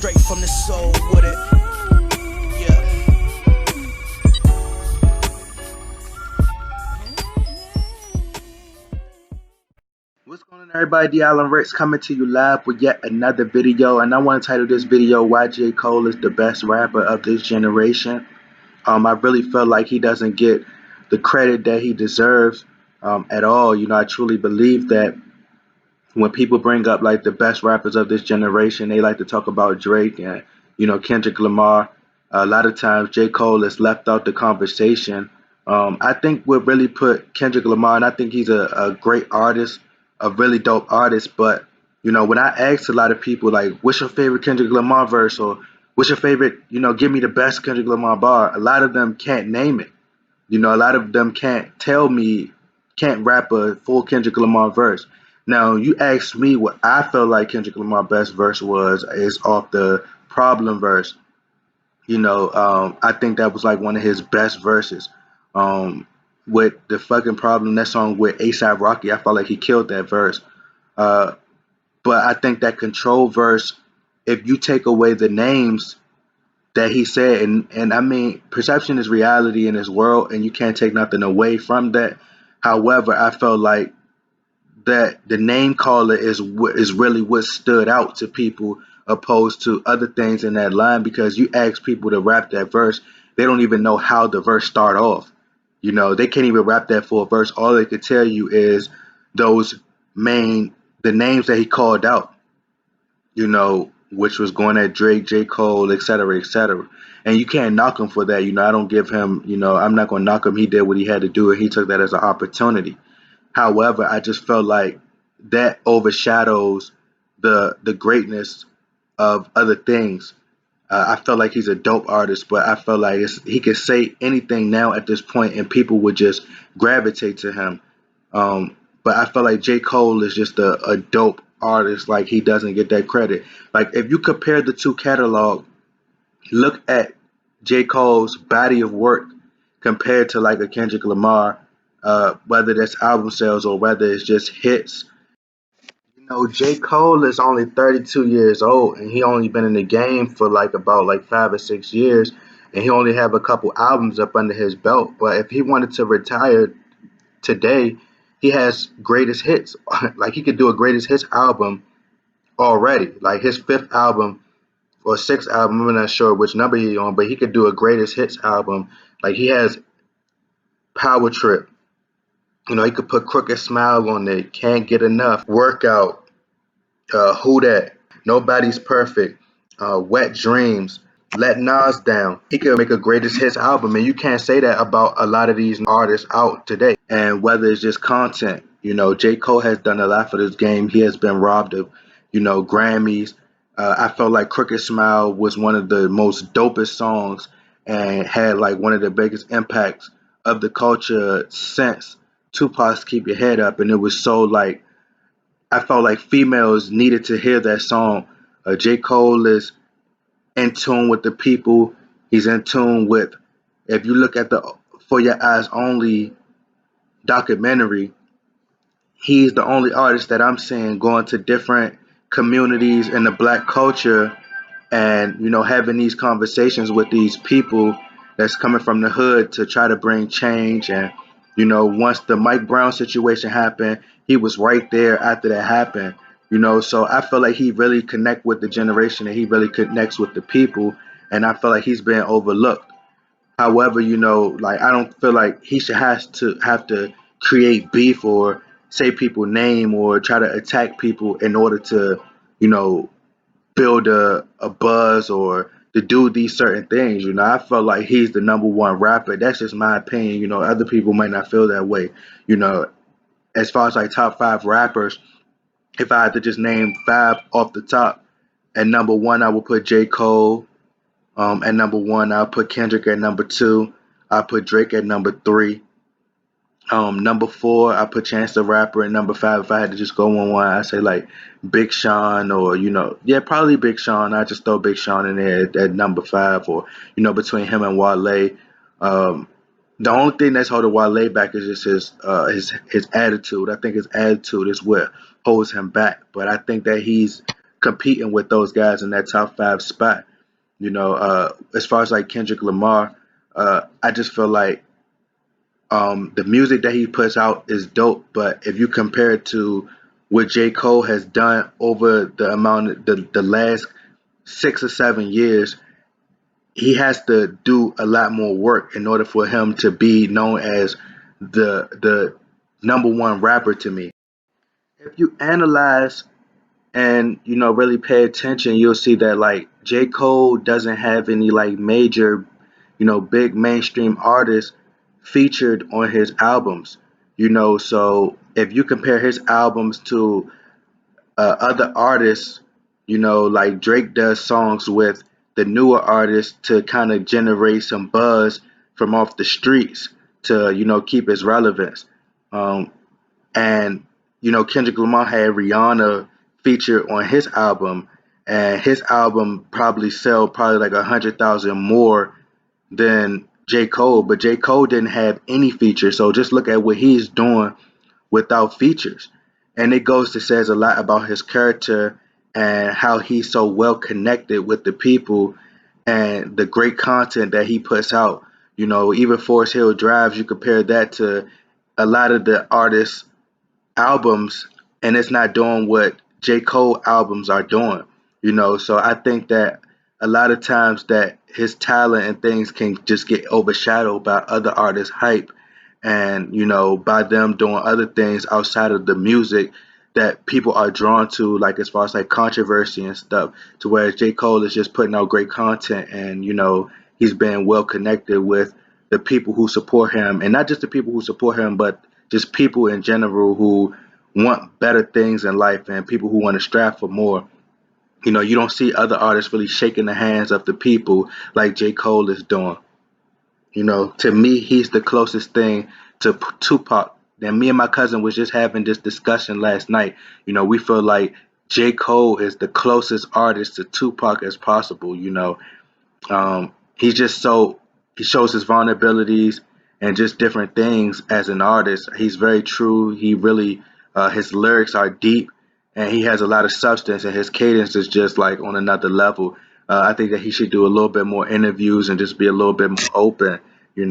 straight from the soul with it. Yeah. What's going on, everybody? D. Allen Ricks coming to you live with yet another video, and I want to title this video "Why J. Cole is the best rapper of this generation." I really feel like he doesn't get the credit that he deserves at all. I truly believe that when people bring up like the best rappers of this generation, they like to talk about Drake and Kendrick Lamar. A lot of times, J. Cole is left out the conversation. I think what really put Kendrick Lamar, and I think he's a great artist, a really dope artist. But when I ask a lot of people like, "What's your favorite Kendrick Lamar verse?" or "What's your favorite, give me the best Kendrick Lamar bar?" A lot of them can't name it. A lot of them can't rap a full Kendrick Lamar verse. Now, you asked me what I felt like Kendrick Lamar best verse was is off the Problem verse. I think that was like one of his best verses. With the fucking Problem, that song with ASAP Rocky, I felt like he killed that verse. Uh, but I think that Control verse, if you take away the names that he said, and I mean, perception is reality in this world, and you can't take nothing away from that. However, I felt like that the name caller is really what stood out to people opposed to other things in that line, because you ask people to rap that verse, they don't even know how the verse start off. They can't even rap that full verse. All they could tell you is those main the names that he called out, which was going at Drake, J. Cole, et cetera, et cetera. And you can't knock him for that. I don't give him, I'm not going to knock him. He did what he had to do, and he took that as an opportunity. However, I just felt like that overshadows the greatness of other things. I felt like he's a dope artist, but I felt like he could say anything now at this point, and people would just gravitate to him. But I feel like J. Cole is just a dope artist. Like, he doesn't get that credit. Like, if you compare the two catalog, look at J. Cole's body of work compared to like a Kendrick Lamar, whether that's album sales or whether it's just hits. J. Cole is only 32 years old, and he only been in the game for like about like 5 or 6 years, and he only have a couple albums up under his belt. But if he wanted to retire today, he has greatest hits. Like, he could do a greatest hits album already. Like, his fifth album or sixth album, I'm not sure which number he's on, but he could do a greatest hits album. Like, he has Power Trip. He could put Crooked Smile on there. Can't Get Enough. Workout. Who That? Nobody's Perfect. Wet Dreams. Let Nas Down. He could make a greatest hits album, and you can't say that about a lot of these artists out today. And whether it's just content, J. Cole has done a lot for this game. He has been robbed of, Grammys. I felt like Crooked Smile was one of the most dopest songs and had like one of the biggest impacts of the culture since Tupac's Keep Your Head Up. And it was so like, I felt like females needed to hear that song. J. Cole is in tune with the people. He's in tune with, if you look at the For Your Eyes Only documentary, he's the only artist that I'm seeing going to different communities in the black culture and having these conversations with these people that's coming from the hood to try to bring change. And once the Mike Brown situation happened, he was right there after that happened. So I feel like he really connect with the generation, and he really connects with the people, and I feel like he's been overlooked. However, like, I don't feel like he should have to create beef or say people name or try to attack people in order to, you know, build a buzz or to do these certain things. I felt like he's the number one rapper. That's just my opinion. Other people might not feel that way. You know, as far as like top five rappers, if I had to just name five off the top, at number one, I would put J. Cole. At number one, I'll put Kendrick at number two. I'll put Drake at number three. Number four, I put Chance the Rapper. And number five, if I had to just go on one, I'd say like Big Sean or, yeah, probably Big Sean. I just throw Big Sean in there at number five, or, between him and Wale. Um, the only thing that's holding Wale back is just his attitude. I think his attitude is what holds him back. But I think that he's competing with those guys in that top five spot. As far as like Kendrick Lamar, I just feel like the music that he puts out is dope, but if you compare it to what J. Cole has done over the last 6 or 7 years, he has to do a lot more work in order for him to be known as the number one rapper to me. If you analyze and really pay attention, you'll see that like J. Cole doesn't have any like major, big mainstream artists featured on his albums. So if you compare his albums to other artists, like Drake does songs with the newer artists to kind of generate some buzz from off the streets to keep his relevance. Um, and Kendrick Lamar had Rihanna featured on his album, and his album probably sell probably like 100,000 more than J. Cole, but J. Cole didn't have any features. So just look at what he's doing without features. And it goes to says a lot about his character and how he's so well connected with the people and the great content that he puts out. Even Forest Hill Drives, you compare that to a lot of the artists albums, and it's not doing what J. Cole albums are doing. So I think that a lot of times that his talent and things can just get overshadowed by other artists' hype and by them doing other things outside of the music that people are drawn to, like as far as like controversy and stuff, to where J. Cole is just putting out great content, and he's been well connected with the people who support him, and not just the people who support him, but just people in general who want better things in life and people who want to strive for more. You don't see other artists really shaking the hands of the people like J. Cole is doing. To me, he's the closest thing to Tupac. And me and my cousin was just having this discussion last night. We feel like J. Cole is the closest artist to Tupac as possible. He's just so he shows his vulnerabilities and just different things as an artist. He's very true. He really his lyrics are deep, and he has a lot of substance, and his cadence is just like on another level. I think that he should do a little bit more interviews and just be a little bit more open. He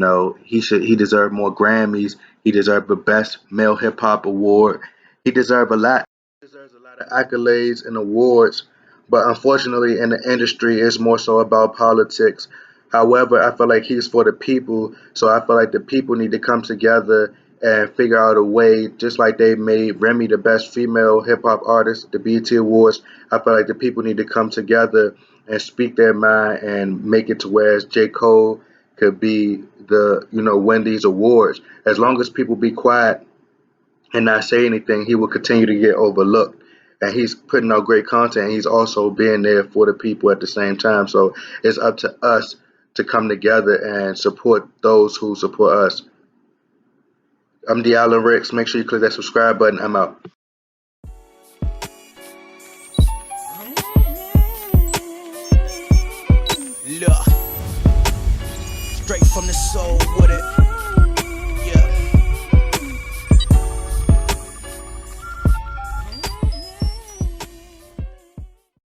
deserved more Grammys. He deserved the best male hip hop award. He deserved a lot. He deserves a lot of accolades and awards, but unfortunately, in the industry, it's more so about politics. However, I feel like he's for the people, so I feel like the people need to come together and figure out a way, just like they made Remy the best female hip hop artist at the BET Awards. I feel like the people need to come together and speak their mind and make it to where J. Cole could be win these awards. As long as people be quiet and not say anything, he will continue to get overlooked. And he's putting out great content. He's also being there for the people at the same time. So it's up to us to come together and support those who support us. I'm D. Allen Ricks. Make sure you click that subscribe button. I'm out. Look, straight from the soul with it.